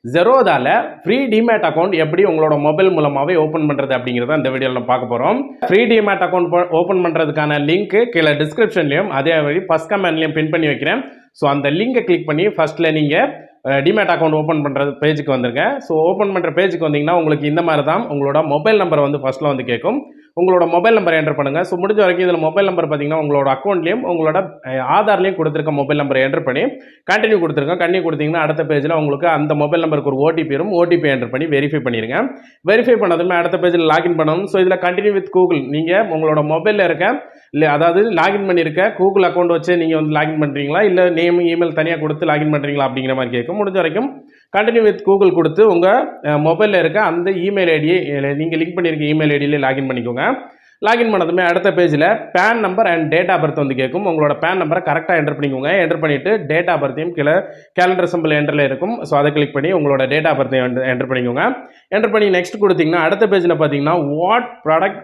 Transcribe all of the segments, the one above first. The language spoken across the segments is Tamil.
ஜெரோதால ஃப்ரீ டிமேட் அக்கௌண்ட் எப்படி உங்களோட மொபைல் மூலமாகவே ஓப்பன் பண்ணுறது அப்படிங்கிறத இந்த வீடியோவில் நம்ம பார்க்க போகிறோம். ஃப்ரீ டிமேட் அக்கௌண்ட் ஓப்பன் பண்ணுறதுக்கான லிங்க் கீழே டிஸ்கிரிப்ஷன்லையும் அதே மாதிரி ஃபர்ஸ்ட் கமெண்ட்லையும் பின் பண்ணி வைக்கிறேன். ஸோ அந்த லிங்கை கிளிக் பண்ணி ஃபர்ஸ்ட்டில் நீங்கள் டிமேட் அக்கௌண்ட் ஓப்பன் பண்ணுறது பேஜுக்கு வந்துருங்க. ஸோ ஓப்பன் பண்ணுற பேஜுக்கு வந்தீங்கன்னா உங்களுக்கு இந்த மாதிரி தான் உங்களோட மொபைல் நம்பரை வந்து ஃபர்ஸ்ட்டில் வந்து கேட்கும். உங்களோட மொபைல் நம்பர் என்டர் பண்ணுங்கள். ஸோ முடிஞ்ச வரைக்கும் இதில் மொபைல் நம்பர் பார்த்தீங்கன்னா உங்களோட அக்கௌண்ட்லேயும் உங்களோட ஆதார்லேயும் கொடுத்துருக்க மொபைல் நம்பரை என்டர் பண்ணி கண்டினியூ கொடுத்துருக்கோம். கண்டினியூ கொடுத்தீங்கன்னா அடுத்த பேஜில் உங்களுக்கு அந்த மொபைல் நம்பருக்கு ஒரு ஓடிபி வரும். ஓடிபி என்டர் பண்ணி வெரிஃபை பண்ணிடுங்க. வெரிஃபை பண்ணதுமே அடுத்த பேஜில் லாகின் பண்ணணும். ஸோ இதில் கண்டினியூ வித் கூகுள் நீங்கள் உங்களோட மொபைலில் இருக்க இல்லை அதாவது லாகின் பண்ணியிருக்க கூகுள் அக்கௌண்ட் வச்சு நீங்கள் வந்து லாகின் பண்ணுறீங்களா இல்லை நேம் இமெயில் தனியாக கொடுத்து லாகின் பண்ணுறீங்களா அப்படிங்கிற மாதிரி கேட்கும். முடிஞ்ச வரைக்கும் கண்டினியூ வித் கூகுள் கொடுத்து உங்கள் மொபைலில் இருக்க அந்த இமெயில் ஐடியை நீங்கள் லிங்க் பண்ணியிருக்க இமெயில் ஐடியிலே லாகின் பண்ணிக்கோங்க. லாகின் பண்ணதுமே அடுத்த பேஜில் PAN number and date of birth வந்து கேட்கும். உங்களோட பேன் நம்பரை கரெக்டாக என்டர் பண்ணிக்கோங்க. என்டர் பண்ணிவிட்டு டேட் ஆஃப் பர்த்தையும் கீழே கேலண்டர் சிம்பிள் என்டரில் இருக்கும். ஸோ அதை கிளிக் பண்ணி உங்களோட டேட் ஆஃப் பர்த்தையும் என்டர் பண்ணிக்கோங்க. என்டர் பண்ணி நெக்ஸ்ட் கொடுத்தீங்கன்னா அடுத்த பேஜில் பார்த்தீங்கன்னா what product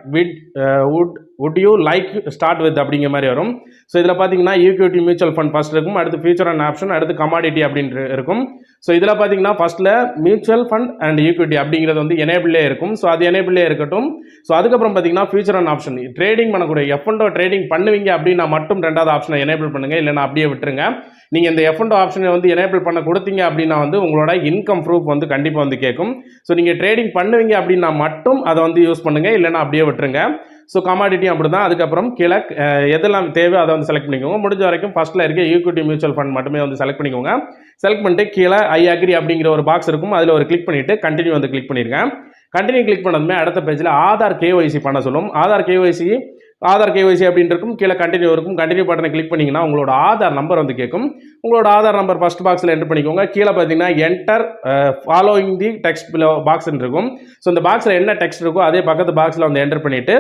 would you like start with அப்படிங்கிற மாதிரி வரும். ஸோ இதில் பார்த்தீங்கன்னா ஈக்விட்டி மியூச்சுவல் ஃபண்ட் ஃபர்ஸ்ட் இருக்கும். அடுத்து ஃபியூச்சர் அண்ட் ஆப்ஷன், அடுத்து கமாடிட்டி அப்படின்ட்டு இருக்கும். ஸோ இதில் பார்த்தீங்கன்னா ஃபர்ஸ்ட்டில் மியூச்சுவல் ஃபண்ட் அண்ட் ஈக்விட்டி அப்படிங்கிறது வந்து எனேபிளே இருக்கும். ஸோ அது எனேபிளே இருக்கட்டும். ஸோ அதுக்கப்புறம் பார்த்தீங்கன்னா ஃபியூச்சர் அண்ட் ஆப்ஷன் ட்ரேடிங் பண்ணக்கூடிய எஃப்என்டோ ட்ரேடிங் பண்ணுவீங்க அப்படின்னா மட்டும் ரெண்டாவது ஆப்ஷனை எனேபிள் பண்ணுங்கள். இல்லைனா அப்படியே விட்டுருங்க. நீங்கள் இந்த எஃப்என்டோ ஆப்ஷனை வந்து எனேபிள் பண்ண கொடுத்தீங்க அப்படின்னா வந்து உங்களோட இன்கம் ப்ரூஃப் வந்து கண்டிப்பாக வந்து கேட்கும். ஸோ நீங்கள் ட்ரேடிங் பண்ணுவீங்க அப்படின்னா மட்டும் அதை வந்து யூஸ் பண்ணுங்கள். இல்லைனா அப்படியே விட்டுருங்க. ஸோ கமாடிட்டியும் அப்படி தான். அதுக்கப்புறம் கீழே எதெல்லாம் தேவை அதை வந்து செலக்ட் பண்ணிக்கோங்க. முடிஞ்ச வரைக்கும் ஃபர்ஸ்ட்டில் இருக்க ஈக்விட்டி மியூச்சுவல் ஃபண்ட் மட்டுமே வந்து செலக்ட் பண்ணிக்கோங்க. செலக்ட் பண்ணிட்டு கீழே ஐ அக்ரி அப்படிங்கிற ஒரு பாக்ஸ் இருக்கும். அதில் ஒரு கிளிக் பண்ணிவிட்டு கண்டினியூ வந்து கிளிக் பண்ணிடுங்க. கண்டினியூ கிளிக் பண்ணதுமே அடுத்த பேஜில் ஆதார் கேஒய்சி பண்ண சொல்லும். ஆதார் கேஒய்சி அப்படின்னு இருக்கும். கீழே கண்டினியூ இருக்கும். கண்டினியூ பட்டனை கிளிக் பண்ணிங்கன்னா உங்களோட ஆதார் நம்பர் வந்து கேட்கும். உங்களோட ஆதார் நம்பர் ஃபர்ஸ்ட் பாக்ஸில் என்டர் பண்ணிக்கோங்க. கீழே பார்த்தீங்கன்னா என்டர் ஃபாலோயிங் தி டெக்ஸ்ட் பாக்ஸ் இருக்கும். ஸோ இந்த பாக்ஸில் என்ன டெக்ஸ்ட் இருக்கோ அதே பக்கத்து பாக்ஸில் வந்து என்டர் பண்ணிவிட்டு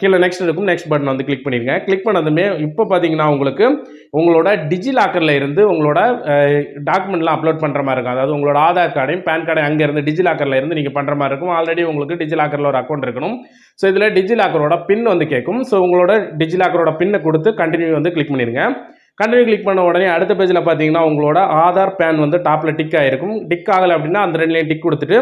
கீழே நெக்ஸ்ட் இருக்கும். நெக்ஸ்ட் பட்டன் வந்து கிளிக் பண்ணிடுங்க. கிளிக் பண்ணதுமே இப்போ பார்த்தீங்கன்னா உங்களுக்கு உங்களோட டிஜிலாக்கரில் இருந்து உங்களோட டாக்குமெண்ட்லாம் அப்லோட் பண்ணுற மாதிரி இருக்கும். அதாவது உங்களோட ஆதார் கார்டையும் பேன் கார்டையும் அங்கேருந்து டிஜிலாக்கரில் இருந்து நீங்கள் பண்ணுற மாதிரி இருக்கும். ஆல்ரெடி உங்களுக்கு டிஜிலாக்கரில் ஒரு அக்கௌண்ட் இருக்கணும். ஸோ இதில் டிஜிலாக்கரோட பின் வந்து கேட்கும். ஸோ உங்களோட டிஜிலாக்கரோட பின்னை கொடுத்து கண்டினியூ வந்து கிளிக் பண்ணிடுங்க. கண்டினியூ கிளிக் பண்ண உடனே அடுத்த பேஜில் பார்த்தீங்கன்னா உங்களோட ஆதார் பேன் வந்து டாப்பில் டிக் ஆகிருக்கும். டிக் ஆகலை அப்படின்னா அந்த ரெண்டுலேயும் டிக் கொடுத்துட்டு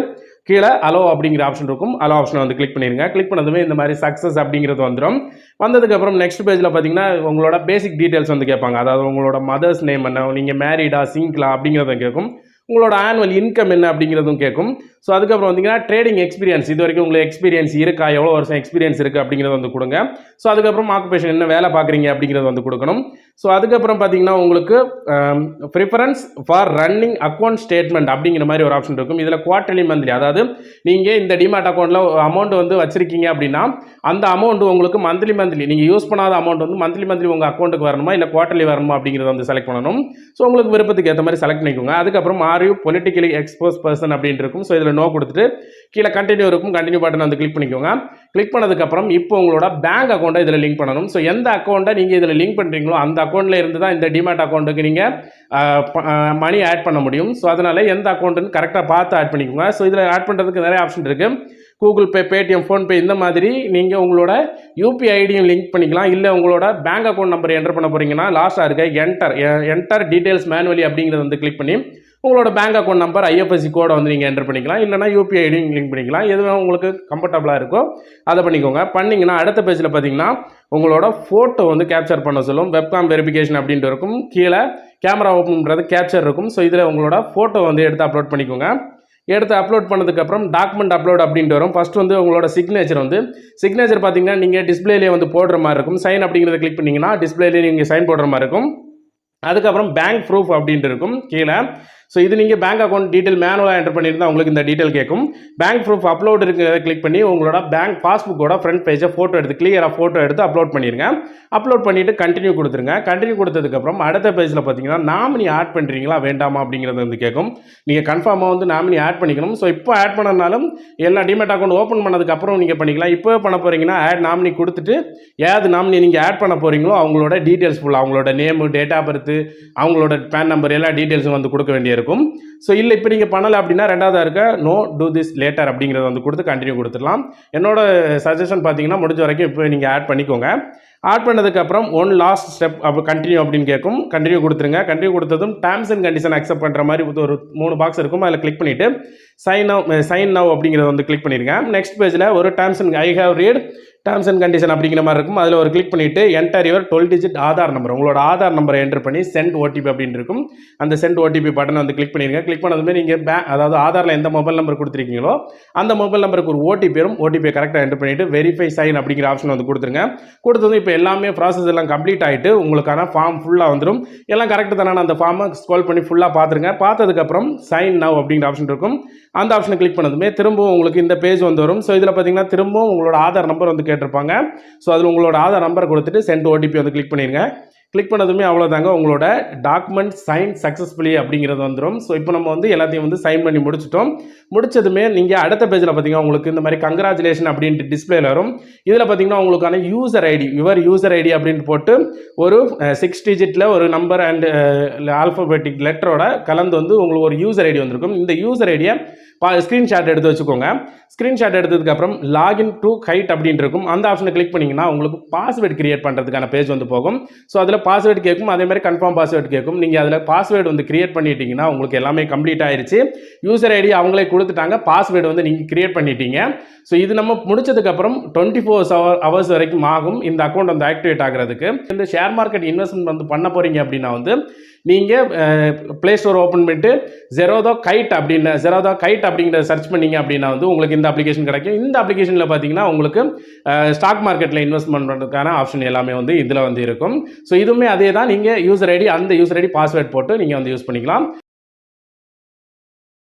கீழே அலோ அப்படிங்கிற ஆப்ஷன் இருக்கும். அலோ ஆப்ஷனை வந்து கிளிக் பண்ணிடுங்க. கிளிக் பண்ணதுமே இந்த மாதிரி சக்ஸஸ் அப்படிங்கிறது வந்துடும். வந்ததுக்கப்புறம் நெக்ஸ்ட் பேஜில் பார்த்தீங்கன்னா உங்களோட பேசிக் டீட்டெயில்ஸ் வந்து கேட்பாங்க. அதாவது உங்களோட மதர்ஸ் நேம் என்ன, நீங்கள் மேரிடா சிங்கிளா அப்படிங்கிறத கேட்கும். உங்களோட ஆனுவல் இன்கம் என்ன அப்படிங்கிறதும் கேட்கும். ஸோ அதுக்கப்புறம் வந்தீங்கன்னா ட்ரேடிங் எக்ஸ்பீரியன்ஸ், இது வரைக்கும் உங்களுக்கு எக்ஸ்பீரியன்ஸ் இருக்கா, எவ்வளோ வருஷம் எக்ஸ்பீரியன்ஸ் இருக்குது அப்படிங்கிறத வந்து கொடுங்க. ஸோ அதுக்கப்புறம் ஆக்குபேஷன் என்ன வேலை பார்க்குறீங்க அப்படிங்கிறத வந்து கொடுக்கணும். ஸோ அதுக்கப்புறம் பார்த்தீங்கன்னா உங்களுக்கு preference for running account statement அப்படிங்கிற மாதிரி ஒரு ஆப்ஷன் இருக்கும். இதில் குவார்டர்லி மந்த்லி, அதாவது நீங்கள் இந்த டிமாட் அக்கௌண்ட்டில் அமௌண்ட் வந்து வச்சிருக்கீங்க அப்படின்னா அந்த அமௌண்ட் உங்களுக்கு மந்த்லி நீங்கள் யூஸ் பண்ணாத அமௌண்ட் வந்து மந்த்லி உங்கள் அக்கௌண்ட்டுக்கு வரணுமா இல்லை குவார்டர்லி வரணுமா அப்படிங்கிறத வந்து செலக்ட் பண்ணணும். ஸோ உங்களுக்கு விருப்பத்துக்கு ஏற்ற மாதிரி செலக்ட் பண்ணிக்கோங்க. அதுக்கப்புறம் are you politically expose person அப்படின்னு இருக்கும். ஸோ இதில் நோ கொடுத்துட்டு கீழே கண்டினியூ இருக்கும். கண்டினியூ பட்டன் வந்து கிளிக் பண்ணிக்கோங்க. கிளிக் பண்ணதுக்கப்புறம் இப்போ உங்களோட பேங்க் அக்கௌண்ட்டை இதில் லிங்க் பண்ணணும். ஸோ எந்த அக்கௌண்ட்டை நீங்கள் இதில் லிங்க் பண்ணுறீங்களோ அந்த அக்கௌண்ட்டில் இருந்து தான் இந்த டிமாட் அக்கௌண்ட்டுக்கு நீங்கள் மணி ஆட் பண்ண முடியும். ஸோ அதனால் எந்த அக்கௌண்ட்டுன்னு கரெக்டாக பார்த்து ஆட் பண்ணிக்கோங்க. ஸோ இதில் ஆட் பண்ணுறதுக்கு நிறைய ஆப்ஷன் இருக்குது. கூகுள் பே, பேடிஎம், ஃபோன்பே இந்த மாதிரி நீங்கள் உங்களோட யூபிஐ ஐடியும் லிங்க் பண்ணிக்கலாம். இல்லை உங்களோட பேங்க் அக்கௌண்ட் நம்பர் என்டர் பண்ண போகிறீங்கன்னா லாஸ்ட்டாக இருக்க என்டர் டீட்டெயில்ஸ் மேனுவலி அப்படிங்கிறத வந்து கிளிக் பண்ணி உங்களோட பேங்க் அக்கௌண்ட் நம்பர் ஐஎஃப்எஸ்சி கோடை வந்து நீங்கள் என்டர் பண்ணிக்கலாம். இல்லைனா யூபிஐ ஐடியும் லிங்க் பண்ணிக்கலாம். எதுவும் உங்களுக்கு கம்ஃபர்டபுளாக இருக்கோ அதை பண்ணிக்கோங்க. பண்ணிங்கன்னா அடுத்த பேஜில் பார்த்தீங்கன்னா உங்களோட ஃபோட்டோ வந்து கேப்சர் பண்ண சொல்லும். வெப்காம் வெரிஃபிகேஷன் அப்படின்ட்டு இருக்கும். கீழே கேமரா ஓப்பன் பண்ணுறது கேப்சர் இருக்கும். ஸோ இதில் உங்களோட ஃபோட்டோ வந்து எடுத்து அப்லோட் பண்ணிக்கோங்க. எடுத்து அப்லோட் பண்ணதுக்கப்புறம் டாக்குமெண்ட் அப்லோட் அப்படின்ட்டு வரும். ஃபஸ்ட் வந்து உங்களோட சிக்னேச்சர் பார்த்தீங்கன்னா நீங்கள் டிஸ்பிளேலேயே வந்து போடுற மாதிரி இருக்கும். சைன் அப்படிங்கிறத கிளிக் பண்ணிங்கன்னா டிஸ்பிளேலேயே நீங்கள் சைன் போடுற மாதிரி இருக்கும். அதுக்கப்புறம் பேங்க் ப்ரூஃப் அப்படின்ட்டு இருக்கும் கீழே. ஸோ இது நீங்கள் பேங்க் அக்கௌண்ட் டீட்டெயில் மேனுவலாக என்டர் பண்ணியிருந்தால் உங்களுக்கு இந்த டீட்டெயில் கேட்கும். பேங்க் ப்ரூஃப் அப்லோட் இருக்கிறத கிளிக் பண்ணி உங்களோட பேங்க் பாஸ்புக்கோட ஃப்ரண்ட் பேஜை கிளியராக ஃபோட்டோ எடுத்து அப்லோட் பண்ணிடுங்க. அப்லோட் பண்ணிவிட்டு கண்டினியூ கொடுத்துருங்க. கண்டினியூ கொடுத்ததுக்கப்புறம் அடுத்த பேஜில் பார்த்தீங்கன்னா நாமினி ஆட் பண்ணுறீங்களா வேண்டாமா அப்படிங்கிறது வந்து கேட்கும். நீங்கள் கன்ஃபார்மாக வந்து நாமினி ஆட் பண்ணிக்கணும். ஸோ இப்போ ஆட் பண்ணனாலும் எல்லா டிமேட் அக்கௌண்ட் ஓப்பன் பண்ணதுக்கப்புறம் நீங்கள் பண்ணிக்கலாம். இப்போ பண்ண போகிறீங்கன்னா ஆட் நாமினி கொடுத்துட்டு ஏதாவது நாமினி நீங்கள் ஆட் பண்ண போகிறீங்களோ அவங்களோட டீட்டெயில்ஸ் ஃபுல்லாக அவங்களோட நேமு, டேட் ஆஃப் பர்த், அவங்களோட பேன் நம்பர் எல்லா டீட்டெயில்ஸும் வந்து கொடுக்க வேண்டிய இருக்கும். ஸோ இல்லை இப்போ நீங்கள் பண்ணலை அப்படின்னா ரெண்டாவதாக இருக்க நோ டூ திஸ் லேட்டர் அப்படிங்கிறத வந்து கொடுத்து கண்டினியூ கொடுத்துடலாம். என்னோட சஜஷன் பார்த்தீங்கன்னா முடிஞ்ச வரைக்கும் இப்போ நீங்கள் ஆட் பண்ணிக்கோங்க. ஆட் பண்ணதுக்கப்புறம் ஒன் லாஸ்ட் ஸ்டெப் அப்போ கண்டினியூ அப்படின்னு கேட்கும். கண்டினியூ கொடுத்துருங்க. கண்டினியூ கொடுத்ததும் டேர்ம்ஸ் அண்ட் கண்டிஷன் அக்செப்ட் பண்ணுற மாதிரி ஒரு 3 பாக்ஸ் இருக்கும். அதில் கிளிக் பண்ணிவிட்டு சைன் நவ் அப்படிங்கிறத வந்து கிளிக் பண்ணிடுங்க. நெக்ஸ்ட் பேஜில் ஒரு terms and I have read terms and condition அப்படிங்கிற மாதிரி இருக்கும். அதில் ஒரு கிளிக் பண்ணிவிட்டு enter your 12 digit Aadhaar number, உங்களோட ஆதார் நம்பரை என்டர் பண்ணி சென்ட் ஓடிபி அப்படின்னு இருக்கும். அந்த சென்ட் ஓடிபி பட்டனை வந்து கிளிக் பண்ணிடுங்க. கிளிக் பண்ணதுமே நீங்கள் அதாவது ஆதாரில் எந்த மொபைல் நம்பர் கொடுத்துருக்கீங்களோ அந்த மொபைல் நம்பருக்கு ஒரு ஓடிபி வரும். ஓடிபியை கரெக்டாக என்டர் பண்ணிவிட்டு வெரிஃபை சைன் அப்படிங்கிற ஆப்ஷன் வந்து கொடுத்துருங்க. கொடுத்ததும் இப்போ எல்லாமே ப்ராசஸ் எல்லாம் கம்ப்ளீட் ஆகிட்டு உங்களுக்கான ஃபார்ம் ஃபுல்லாக வந்துடும். எல்லாம் கரெக்டு தானே, அந்த ஃபார்மை ஸ்க்ரோல் பண்ணி ஃபுல்லாக பார்த்துருங்க. பார்த்ததுக்கப்புறம் சைன் நவ் அப்படிங்கிற ஆப்ஷன் இருக்கும். அந்த ஆப்ஷனை கிளிக் பண்ணதுமே திரும்பவும் உங்களுக்கு இந்த பேஜ் வந்து வரும். ஸோ இதில் பார்த்தீங்கன்னா திரும்பவும் உங்களோட ஆதார் நம்பர் வந்து கேட்டிருப்பாங்க. ஸோ அதில் உங்களோட ஆதார் நம்பரை கொடுத்துட்டு சென்ட் ஓடிபி வந்து கிளிக் பண்ணிடுங்க. கிளிக் பண்ணதுமே அவ்வளோதாங்க, உங்களோட டாக்குமெண்ட் சைன் சக்ஸஸ்ஃபுல்லி அப்படிங்கிறது வந்துடும். ஸோ இப்போ நம்ம வந்து எல்லாத்தையும் வந்து சைன் பண்ணி முடிச்சிட்டோம். முடிச்சதுமே நீங்கள் அடுத்த பேஜில் பார்த்தீங்கன்னா உங்களுக்கு இந்த மாதிரி கங்க்ராச்சுலேஷன் அப்படின்ட்டு டிஸ்பிளேல வரும். இதில் பார்த்தீங்கன்னா உங்களுக்கான user ID, your user ID அப்படின்ட்டு போட்டு ஒரு 6 டிஜிட்டில் ஒரு நம்பர் அண்ட் ஆல்ஃபபெட்டிக் லெட்டரோட கலந்து வந்து உங்களுக்கு ஒரு யூசர் ஐடி வந்திருக்கும். இந்த யூசர் ஐடியை ஸ்க்ரீன்ஷாட் எடுத்து வச்சுக்கோங்க. ஸ்க்ரீன்ஷாட் எடுத்ததுக்கப்புறம் லாகின் டு கைட் அப்படின்னு இருக்கும். அந்த ஆப்ஷனை கிளிக் பண்ணிங்கன்னா உங்களுக்கு பாஸ்வேர்டு கிரியேட் பண்ணுறதுக்கான பேஜ் வந்து போகும். ஸோ அதில் பாஸ்வேர்டு கேட்கும், அதே மாதிரி கன்ஃபார்ம் பாஸ்வேர்டு கேட்கும். நீங்கள் அதில் பாஸ்வேர்டு வந்து கிரியேட் பண்ணிட்டீங்கன்னா உங்களுக்கு எல்லாமே கம்ப்ளீட் ஆயிடுச்சு. யூசர் ஐடி அவங்களே கொடுத்துட்டாங்க, பாஸ்வேர்டு வந்து நீங்கள் கிரியேட் பண்ணிட்டீங்க. ஸோ இது நம்ம முடிச்சதுக்கப்புறம் 24 hours வரைக்கும் ஆகும் இந்த அக்கௌண்ட் வந்து ஆக்டிவேட் ஆகிறதுக்கு. இந்த ஷேர் மார்க்கெட் இன்வெஸ்ட்மெண்ட் வந்து பண்ண போகிறீங்க அப்படின்னா வந்து நீங்கள் ப்ளே ஸ்டோர் ஓப்பன் பண்ணிட்டு ஜெரோதா கைட் அப்படிங்கிற சர்ச் பண்ணிங்க அப்படின்னா வந்து உங்களுக்கு இந்த அப்ளிகேஷன் கிடைக்கும். இந்த அப்ளிகேஷனில் பார்த்தீங்கன்னா உங்களுக்கு ஸ்டாக் மார்க்கெட்டில் இன்வெஸ்ட்மெண்ட் பண்ணுறதுக்கான ஆப்ஷன் எல்லாமே வந்து இதில் வந்து இருக்கும். ஸோ இதுவுமே அதே தான், நீங்கள் யூசர் ஐடி அந்த யூசர் ஐடி பாஸ்வேர்ட் போட்டு நீங்கள் வந்து யூஸ் பண்ணிக்கலாம்.